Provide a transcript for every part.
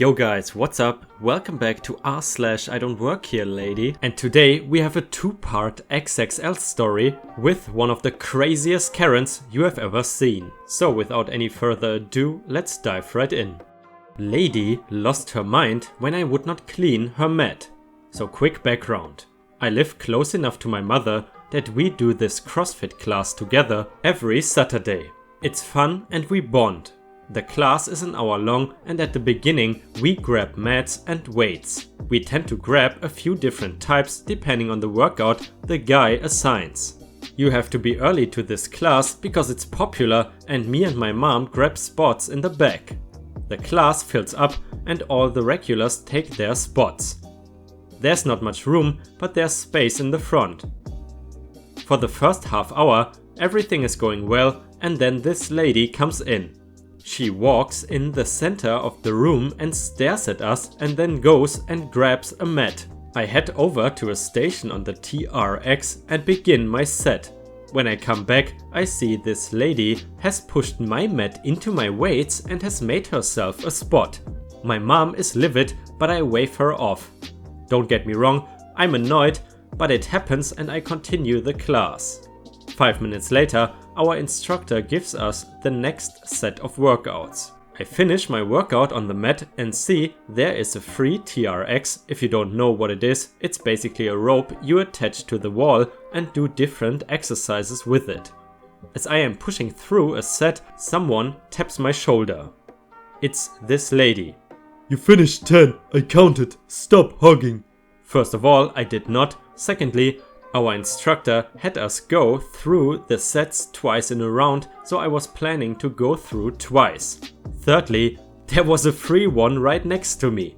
Yo guys, what's up? Welcome back to r/IDontWorkHereLady, and today we have a two-part XXL story with one of the craziest Karens you have ever seen. So without any further ado, let's dive right in. Lady lost her mind when I would not clean her mat. So quick background. I live close enough to my mother that we do this CrossFit class together every Saturday. It's fun and we bond. The class is an hour long and at the beginning we grab mats and weights. We tend to grab a few different types depending on the workout the guy assigns. You have to be early to this class because it's popular and me and my mom grab spots in the back. The class fills up and all the regulars take their spots. There's not much room, but there's space in the front. For the first half hour everything is going well and then this lady comes in. She walks in the center of the room and stares at us and then goes and grabs a mat. I head over to a station on the TRX and begin my set. When I come back, I see this lady has pushed my mat into my weights and has made herself a spot. My mom is livid, but I wave her off. Don't get me wrong, I'm annoyed, but it happens and I continue the class. 5 minutes later, our instructor gives us the next set of workouts. I finish my workout on the mat and see there is a free TRX. If you don't know what it is, it's basically a rope you attach to the wall and do different exercises with it. As I am pushing through a set, someone taps my shoulder. It's this lady. You finished 10, I counted, stop hugging. First of all, I did not. Secondly, our instructor had us go through the sets twice in a round, so I was planning to go through twice. Thirdly, there was a free one right next to me.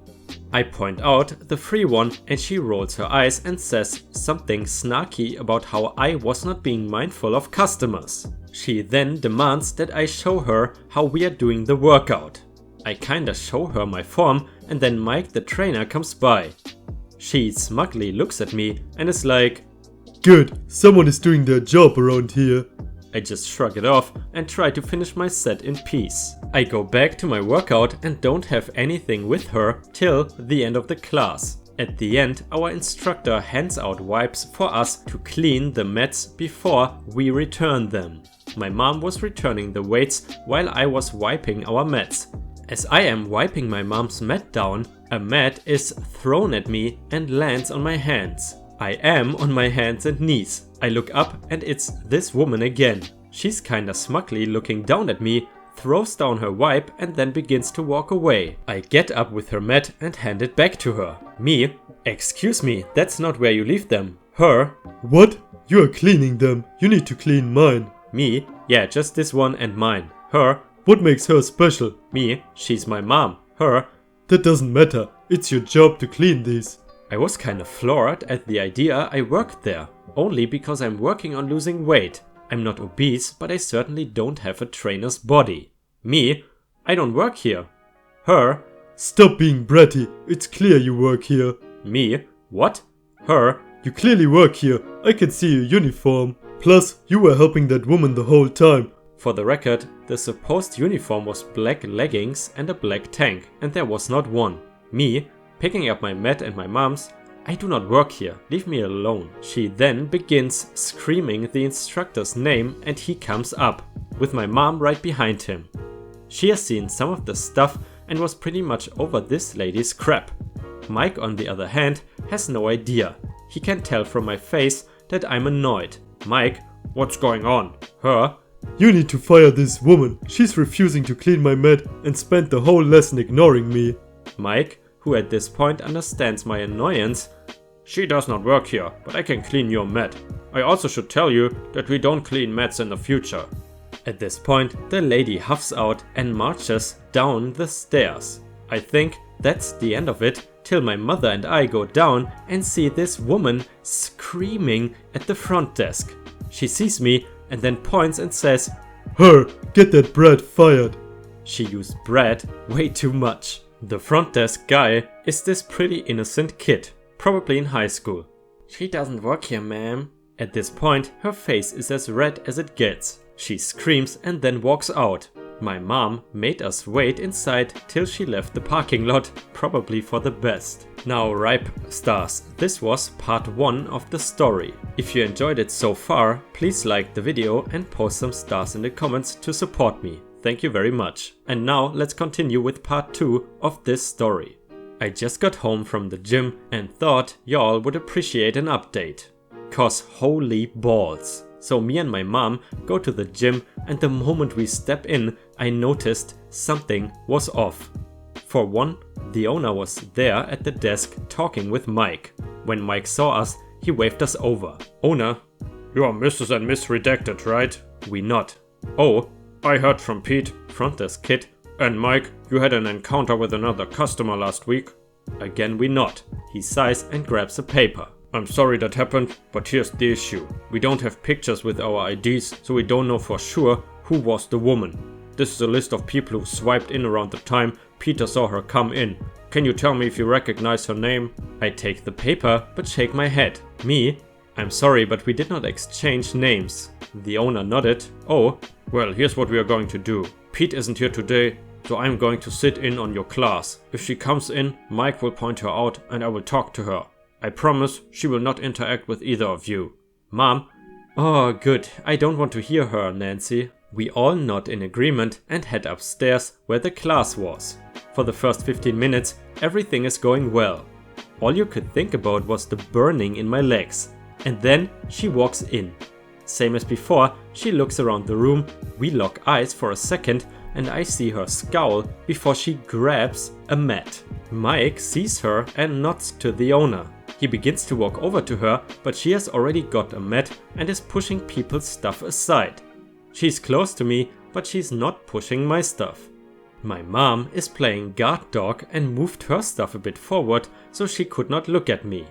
I point out the free one and she rolls her eyes and says something snarky about how I was not being mindful of customers. She then demands that I show her how we are doing the workout. I kinda show her my form and then Mike the trainer comes by. She smugly looks at me and is like, "Good, someone is doing their job around here." I just shrug it off and try to finish my set in peace. I go back to my workout and don't have anything with her till the end of the class. At the end, our instructor hands out wipes for us to clean the mats before we return them. My mom was returning the weights while I was wiping our mats. As I am wiping my mom's mat down, a mat is thrown at me and lands on my hands. I am on my hands and knees. I look up and it's this woman again. She's kinda smugly looking down at me, throws down her wipe and then begins to walk away. I get up with her mat and hand it back to her. Me, "Excuse me, that's not where you leave them." Her, "What? You are cleaning them. You need to clean mine." Me, "Yeah, just this one and mine." Her, "What makes her special?" Me, "She's my mom." Her, "That doesn't matter. It's your job to clean these." I was kinda floored at the idea I worked there, only because I'm working on losing weight. I'm not obese, but I certainly don't have a trainer's body. Me, "I don't work here." Her, "Stop being bratty. It's clear you work here." Me, "What?" Her, "You clearly work here. I can see your uniform. Plus, you were helping that woman the whole time." For the record, the supposed uniform was black leggings and a black tank, and there was not one. Me, picking up my mat and my mom's, "I do not work here, leave me alone." She then begins screaming the instructor's name and he comes up, with my mom right behind him. She has seen some of the stuff and was pretty much over this lady's crap. Mike, on the other hand, has no idea. He can tell from my face that I'm annoyed. Mike, "What's going on?" Her, "You need to fire this woman. She's refusing to clean my mat and spent the whole lesson ignoring me." Mike, who at this point understands my annoyance, "She does not work here, but I can clean your mat. I also should tell you that we don't clean mats in the future." At this point, the lady huffs out and marches down the stairs. I think that's the end of it, till my mother and I go down and see this woman screaming at the front desk. She sees me and then points and says, "Her, get that brat fired." She used brat way too much. The front desk guy is this pretty innocent kid, probably in high school. "She doesn't work here, ma'am." At this point, her face is as red as it gets. She screams and then walks out. My mom made us wait inside till she left the parking lot, probably for the best. Now ripe stars, this was part 1 of the story. If you enjoyed it so far, please like the video and post some stars in the comments to support me. Thank you very much. And now let's continue with part 2 of this story. I just got home from the gym and thought y'all would appreciate an update. Cause holy balls. So me and my mom go to the gym, and the moment we step in, I noticed something was off. For one, the owner was there at the desk talking with Mike. When Mike saw us, he waved us over. Owner, you are Mrs. and Miss Redacted, right? We nod. Oh, I heard from Pete, front desk kid. And Mike, you had an encounter with another customer last week? Again we nod. He sighs and grabs a paper. I'm sorry that happened, but here's the issue. We don't have pictures with our IDs, so we don't know for sure who was the woman. This is a list of people who swiped in around the time Peter saw her come in. Can you tell me if you recognize her name? I take the paper, but shake my head. Me? I'm sorry, but we did not exchange names. The owner nodded. Oh, well, here's what we are going to do. Pete isn't here today, so I'm going to sit in on your class. If she comes in, Mike will point her out and I will talk to her. I promise she will not interact with either of you. Mom? Oh, good. I don't want to hear her, Nancy. We all nod in agreement and head upstairs where the class was. For the first 15 minutes, everything is going well. All you could think about was the burning in my legs. And then she walks in. Same as before, she looks around the room, we lock eyes for a second, and I see her scowl before she grabs a mat. Mike sees her and nods to the owner. He begins to walk over to her, but she has already got a mat and is pushing people's stuff aside. She's close to me, but she's not pushing my stuff. My mom is playing guard dog and moved her stuff a bit forward so she could not look at me.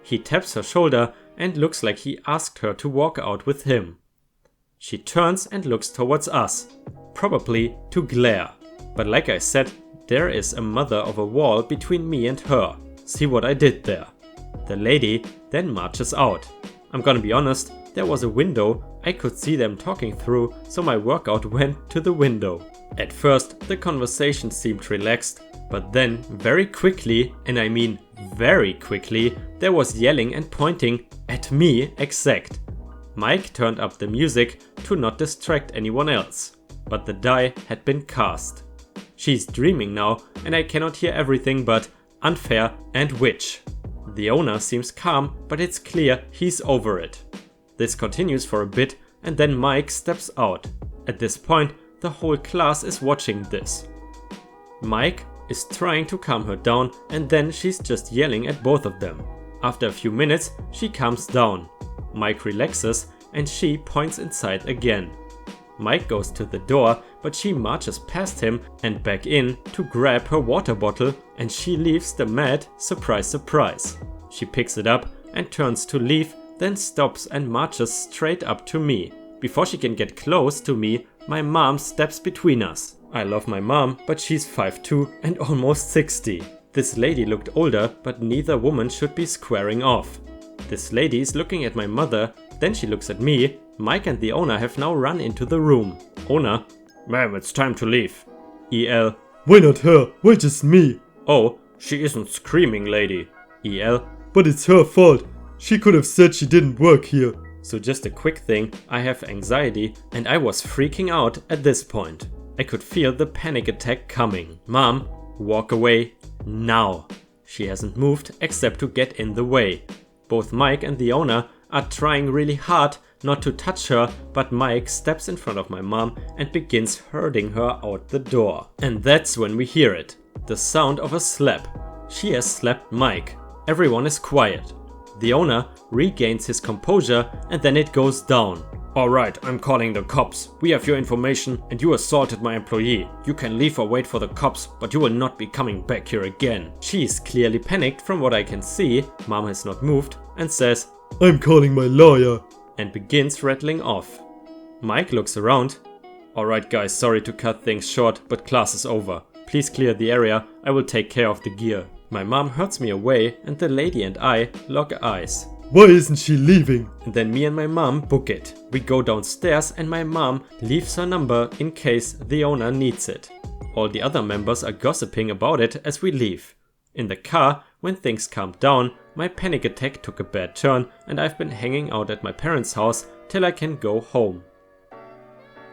He taps her shoulder and looks like he asked her to walk out with him. She turns and looks towards us, probably to glare. But like I said, there is a mother of a wall between me and her. See what I did there? The lady then marches out. I'm gonna be honest, there was a window I could see them talking through, so my workout went to the window. At first, the conversation seemed relaxed, but then very quickly, and I mean very quickly, there was yelling and pointing at me exact. Mike turned up the music to not distract anyone else, but the die had been cast. She's dreaming now, and I cannot hear everything but unfair and witch. The owner seems calm, but it's clear he's over it. This continues for a bit and then Mike steps out. At this point, the whole class is watching this. Mike is trying to calm her down and then she's just yelling at both of them. After a few minutes, she calms down. Mike relaxes and she points inside again. Mike goes to the door, but she marches past him and back in to grab her water bottle, and she leaves the mat, surprise surprise. She picks it up and turns to leave, then stops and marches straight up to me. Before she can get close to me, my mom steps between us. I love my mom, but she's 5'2" and almost 60. This lady looked older, but neither woman should be squaring off. This lady is looking at my mother, then she looks at me. Mike and the owner have now run into the room. Owner, ma'am, it's time to leave. EL, Why not her? Why just me? oh, she isn't screaming, lady. EL, But it's her fault. She could have said she didn't work here. so just a quick thing, I have anxiety and I was freaking out at this point. I could feel the panic attack coming. Mom, walk away now. She hasn't moved except to get in the way. Both Mike and the owner are trying really hard not to touch her, but Mike steps in front of my mom and begins herding her out the door. And that's when we hear it. The sound of a slap. She has slapped Mike. Everyone is quiet. The owner regains his composure and then it goes down. Alright, I'm calling the cops. We have your information and you assaulted my employee. You can leave or wait for the cops, but you will not be coming back here again. She is clearly panicked from what I can see. Mom has not moved and says, I'm calling my lawyer. And begins rattling off. Mike looks around. Alright guys, sorry to cut things short, but class is over. Please clear the area, I will take care of the gear. My mom hurts me away and the lady and I lock eyes. Why isn't she leaving? And then me and my mom book it. We go downstairs and my mom leaves her number in case the owner needs it. All the other members are gossiping about it as we leave. In the car, when things calmed down, my panic attack took a bad turn and I've been hanging out at my parents' house till I can go home.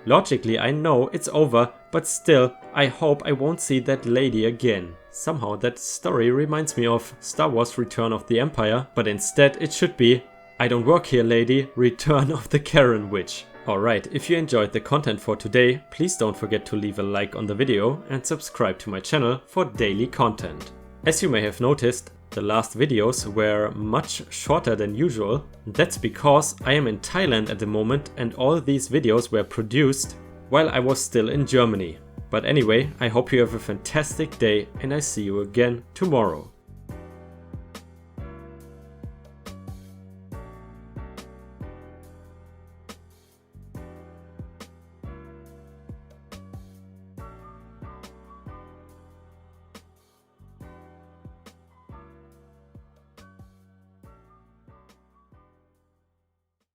Logically I know it's over, but still I hope I won't see that lady again. Somehow that story reminds me of Star Wars Return of the Empire, but instead it should be I Don't Work Here Lady, Return of the Karen Witch. Alright, if you enjoyed the content for today, please don't forget to leave a like on the video and subscribe to my channel for daily content. As you may have noticed, the last videos were much shorter than usual. That's because I am in Thailand at the moment and all these videos were produced while I was still in Germany. But anyway, I hope you have a fantastic day and I see you again tomorrow.